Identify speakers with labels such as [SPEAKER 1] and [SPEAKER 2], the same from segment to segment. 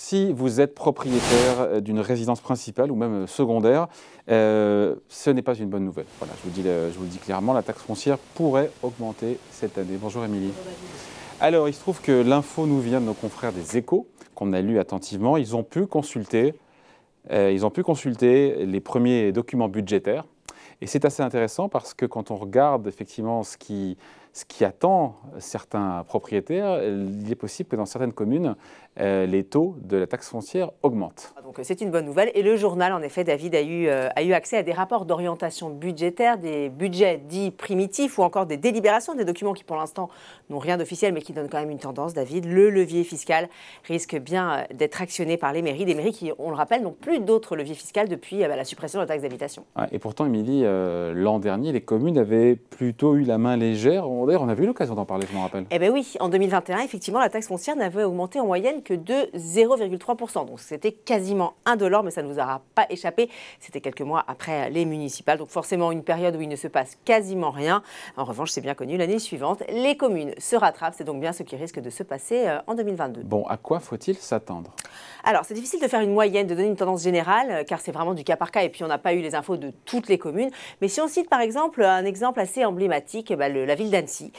[SPEAKER 1] si vous êtes propriétaire d'une résidence principale ou même secondaire, ce n'est pas une bonne nouvelle. Voilà, je vous le dis clairement, la taxe foncière pourrait augmenter cette année. Bonjour Émilie. Alors, il se trouve que l'info nous vient de nos confrères des Échos, qu'on a lu attentivement. Ils ont pu consulter les premiers documents budgétaires. Et c'est assez intéressant parce que quand on regarde effectivement ce qui attend certains propriétaires, il est possible que dans certaines communes, les taux de la taxe foncière augmentent.
[SPEAKER 2] Donc c'est une bonne nouvelle. Et le journal, en effet, David, a eu accès à des rapports d'orientation budgétaire, des budgets dits primitifs ou encore des délibérations, des documents qui pour l'instant n'ont rien d'officiel mais qui donnent quand même une tendance, David. Le levier fiscal risque bien d'être actionné par les mairies. Des mairies qui, on le rappelle, n'ont plus d'autres leviers fiscaux depuis la suppression de la taxe d'habitation.
[SPEAKER 1] Ouais, et pourtant, Émilie, l'an dernier, les communes avaient plutôt eu la main légère. D'ailleurs, on a eu l'occasion d'en parler, je m'en rappelle.
[SPEAKER 2] Eh bien oui, en 2021, effectivement, la taxe foncière n'avait augmenté en moyenne que de 0,3%. Donc c'était quasiment indolore, mais ça ne vous aura pas échappé. C'était quelques mois après les municipales. Donc forcément une période où il ne se passe quasiment rien. En revanche, c'est bien connu, l'année suivante, les communes se rattrapent. C'est donc bien ce qui risque de se passer en 2022.
[SPEAKER 1] Bon, à quoi faut-il s'attendre ?
[SPEAKER 2] Alors, c'est difficile de faire une moyenne, de donner une tendance générale, car c'est vraiment du cas par cas, et puis on n'a pas eu les infos de toutes les communes. Mais si on cite par exemple un exemple assez emblématique, la ville d'Annecy,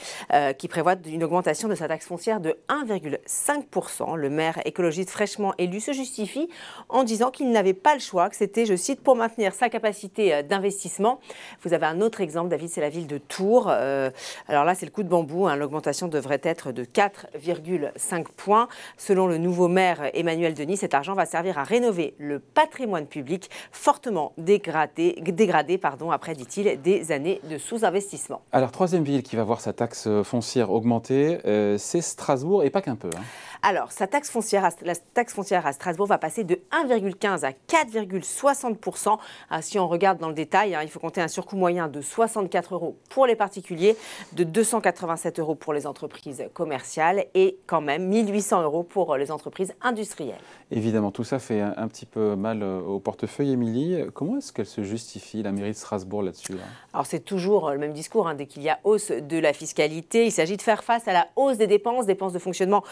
[SPEAKER 2] qui prévoit une augmentation de sa taxe foncière de 1,5%. Le maire écologiste fraîchement élu se justifie en disant qu'il n'avait pas le choix, que c'était, je cite, pour maintenir sa capacité d'investissement. Vous avez un autre exemple, David, c'est la ville de Tours. Alors là, c'est le coup de bambou, hein, l'augmentation devrait être de 4,5 points. Selon le nouveau maire Emmanuel Denis, cet argent va servir à rénover le patrimoine public fortement dégradé après, dit-il, des années de sous-investissement.
[SPEAKER 1] Alors, troisième ville qui va voir sa taxe foncière augmenter, c'est Strasbourg, et pas qu'un peu. Hein.
[SPEAKER 2] Alors, la taxe foncière à Strasbourg va passer de 1,15 à 4,60%. Si on regarde dans le détail, il faut compter un surcoût moyen de 64 € pour les particuliers, de 287 € pour les entreprises commerciales et quand même 1 800 € pour les entreprises industrielles.
[SPEAKER 1] Évidemment, tout ça fait un petit peu mal au portefeuille, Émilie. Comment est-ce qu'elle se justifie, la mairie de Strasbourg, là-dessus là ?
[SPEAKER 2] Alors, c'est toujours le même discours. Dès qu'il y a hausse de la fiscalité, il s'agit de faire face à la hausse des dépenses de fonctionnement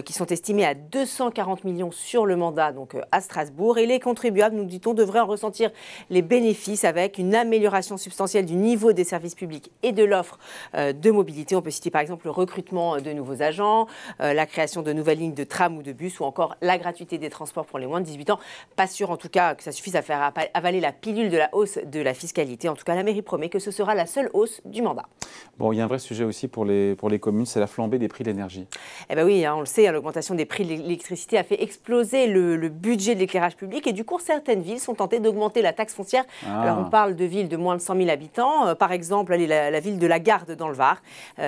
[SPEAKER 2] qui sont estimées à 240 millions sur le mandat donc à Strasbourg. Et les contribuables, nous dit-on, devraient en ressentir les bénéfices avec une amélioration substantielle du niveau des services publics et de l'offre de mobilité. On peut citer par exemple le recrutement de nouveaux agents, la création de nouvelles lignes de tram ou de bus ou encore la gratuité des transports pour les moins de 18 ans. Pas sûr en tout cas que ça suffise à faire avaler la pilule de la hausse de la fiscalité. En tout cas, la mairie promet que ce sera la seule hausse du mandat.
[SPEAKER 1] Bon, il y a un vrai sujet aussi pour les communes, c'est la flambée des prix de l'énergie.
[SPEAKER 2] Eh bien oui, on le sait, l'augmentation des prix de l'électricité a fait exploser le budget de l'éclairage public et du coup, certaines villes sont tentées d'augmenter la taxe foncière. Alors, on parle de villes de moins de 100 000 habitants. Par exemple, la ville de La Garde dans le Var.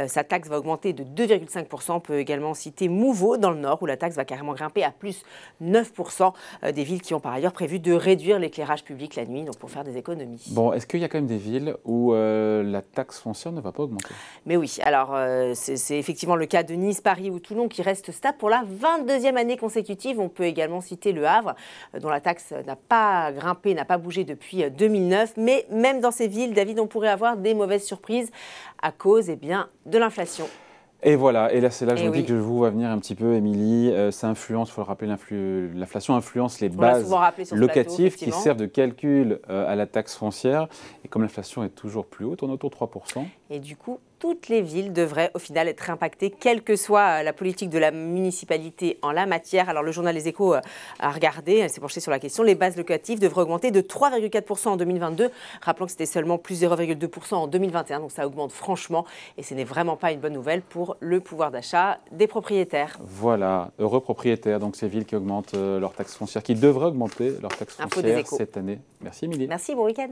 [SPEAKER 2] Sa taxe va augmenter de 2,5%. On peut également citer Mouveau dans le Nord où la taxe va carrément grimper à plus 9%. Des villes qui ont par ailleurs prévu de réduire l'éclairage public la nuit, donc pour faire des économies.
[SPEAKER 1] Bon, est-ce qu'il y a quand même des villes où la taxe foncière ne va pas augmenter ?
[SPEAKER 2] Mais oui, alors c'est effectivement le cas de Nice, Paris ou Toulon qui restent stables pour la 22e année consécutive. On peut également citer Le Havre, dont la taxe n'a pas grimpé, n'a pas bougé depuis 2009. Mais même dans ces villes, David, on pourrait avoir des mauvaises surprises à cause de l'inflation.
[SPEAKER 1] Et voilà, et là c'est là que je vous dis que je vous vois venir un petit peu, Émilie. Ça influence, il faut le rappeler, l'inflation influence les bases locatives qui servent de calcul à la taxe foncière. Et comme l'inflation est toujours plus haute, on est autour de 3%.
[SPEAKER 2] Et du coup, toutes les villes devraient au final être impactées, quelle que soit la politique de la municipalité en la matière. Alors le journal Les Échos a regardé, elle s'est penchée sur la question. Les bases locatives devraient augmenter de 3,4% en 2022. Rappelons que c'était seulement plus 0,2% en 2021, donc ça augmente franchement. Et ce n'est vraiment pas une bonne nouvelle pour le pouvoir d'achat des propriétaires.
[SPEAKER 1] Voilà, heureux propriétaires, donc ces villes qui augmentent leur taxe foncière, qui devraient augmenter leur taxe foncière cette année. Merci Émilie.
[SPEAKER 2] Merci, bon week-end.